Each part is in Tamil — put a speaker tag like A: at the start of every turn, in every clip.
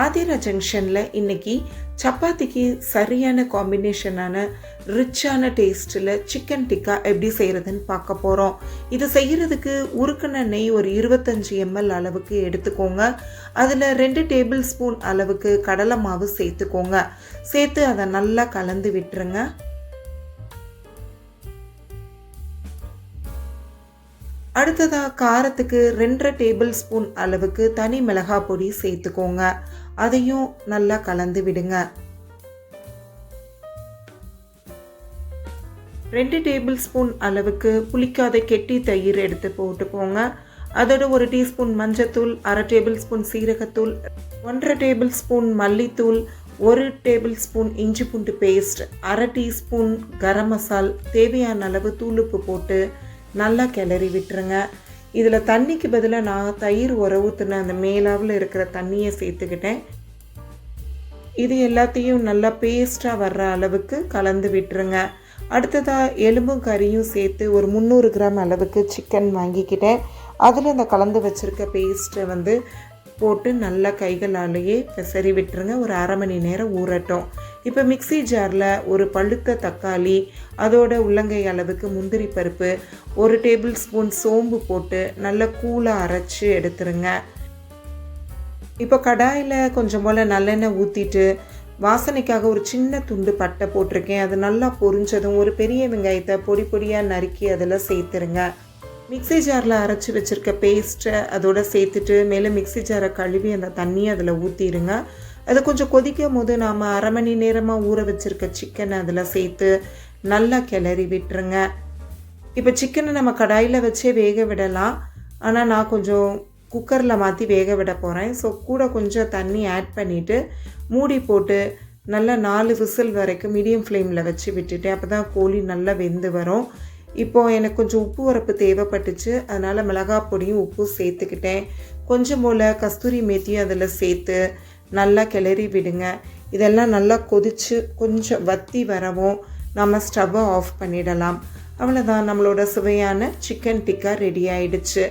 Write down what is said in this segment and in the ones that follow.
A: ஆதிரா ஜங்ஷனில் இன்றைக்கி சப்பாத்திக்கு சரியான காம்பினேஷனான ரிச்சான டேஸ்ட்டில் சிக்கன் டிக்கா எப்படி செய்கிறதுன்னு பார்க்க போகிறோம். இது செய்கிறதுக்கு உருக்கின நெய் ஒரு 25 ml அளவுக்கு எடுத்துக்கோங்க. அதில் 2 டேபிள் ஸ்பூன் அளவுக்கு கடலை மாவு சேர்த்துக்கோங்க. சேர்த்து அதை நல்லா கலந்து விட்டுருங்க. அடுத்ததாக காரத்துக்கு 2.5 டேபிள் ஸ்பூன் அளவுக்கு தனி மிளகாய் பொடி சேர்த்துக்கோங்க. அதையும் நல்லா கலந்து விடுங்க. 2 டேபிள் ஸ்பூன் அளவுக்கு புளிக்காத கெட்டி தயிர் எடுத்து போட்டுக்கோங்க. அதோட 1 டீஸ்பூன் மஞ்சத்தூள், 1/2 டேபிள் ஸ்பூன் சீரகத்தூள், 1.5 டேபிள் ஸ்பூன் மல்லித்தூள், 1 டேபிள் ஸ்பூன் இஞ்சி பூண்டு பேஸ்ட், 1/2 டீஸ்பூன் கரம் மசால், தேவையான அளவு தூளுப்பு போட்டு நல்லா கிளறி விட்டுருங்க. இதில் தண்ணிக்கு பதிலாக நான் தயிர் ஊற்றின அந்த மேலாவில் இருக்கிற தண்ணியை சேர்த்துக்கிட்டேன். இது எல்லாத்தையும் நல்லா பேஸ்ட்டாக வர்ற அளவுக்கு கலந்து விட்டுருங்க. அடுத்ததாக எலும்பும் கறியும் சேர்த்து ஒரு 300 கிராம் அளவுக்கு சிக்கன் வாங்கிக்கிட்டேன். அதில் இந்த கலந்து வச்சுருக்க பேஸ்ட்டை போட்டு நல்லா கைகளாலேயே பெசரி விட்டுருங்க. ஒரு 1/2 மணி நேரம் ஊறட்டும். இப்போ மிக்ஸி ஜாரில் ஒரு பழுத்த தக்காளி, அதோட உள்ளங்கை அளவுக்கு முந்திரி பருப்பு, 1 டேபிள் ஸ்பூன் சோம்பு போட்டு நல்லா கூலாக அரைச்சி எடுத்துருங்க. இப்போ கடாயில் கொஞ்சம் போல் நல்லெண்ணெய் ஊற்றிட்டு வாசனைக்காக ஒரு சின்ன துண்டு பட்டை போட்டிருக்கேன். அது நல்லா பொரிஞ்சதும் ஒரு பெரிய வெங்காயத்தை பொடி பொடியாக நறுக்கி அதில் சேர்த்துருங்க. மிக்ஸி ஜாரில் அரைச்சி வச்சுருக்க பேஸ்ட்டை அதோடு சேர்த்துட்டு மேலே மிக்ஸி ஜாரை கழுவி அந்த தண்ணியை அதில் ஊற்றிடுங்க. அது கொஞ்சம் கொதிக்கும் போது நாம் 1/2 மணி நேரமாக ஊற வச்சுருக்க சிக்கனை அதில் சேர்த்து நல்லா கிளறி விட்டுருங்க. இப்போ சிக்கனை நம்ம கடாயில் வச்சே வேக விடலாம். ஆனால் நான் கொஞ்சம் குக்கரில் மாற்றி வேக விட போகிறேன். ஸோ கூட கொஞ்சம் தண்ணி ஆட் பண்ணிவிட்டு மூடி போட்டு நல்லா 4 விசில் வரைக்கும் மீடியம் ஃப்ளேமில் வச்சு விட்டுட்டேன். அப்போ தான் கோழி நல்லா வெந்து வரும். இப்போது எனக்கு கொஞ்சம் உப்பு உரப்பு தேவைப்பட்டுச்சு. அதனால் மிளகாய் பொடியும் உப்பும் சேர்த்துக்கிட்டேன். கொஞ்சம் போல் கஸ்தூரி மேத்தியும் அதில் சேர்த்து நல்லா கிளறி விடுங்க. இதெல்லாம் நல்லா கொதித்து கொஞ்சம் வத்தி வரவும் நம்ம ஸ்டவ்வை ஆஃப் பண்ணிடலாம். அவ்வளோதான், நம்மளோட சுவையான சிக்கன் டிக்கா ரெடி ஆயிடுச்சு.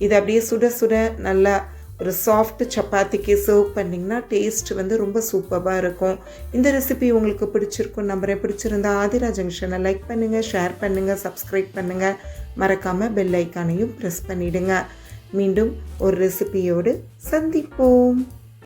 A: இது அப்படியே சுட சுட நல்லா ஒரு சாஃப்ட் சப்பாத்திக்கு சர்வ் பண்ணிங்கன்னா டேஸ்ட் ரொம்ப சூப்பராக இருக்கும். இந்த ரெசிபி உங்களுக்கு பிடிச்சிருக்கும் நம்புறேன். பிடிச்சிருந்தா ஆதிரா ஜங்ஷனை லைக் பண்ணுங்கள், ஷேர் பண்ணுங்கள், சப்ஸ்கிரைப் பண்ணுங்கள். மறக்காமல் பெல் ஐக்கானையும் ப்ரெஸ் பண்ணிவிடுங்க. மீண்டும் ஒரு ரெசிபியோடு சந்திப்போம்.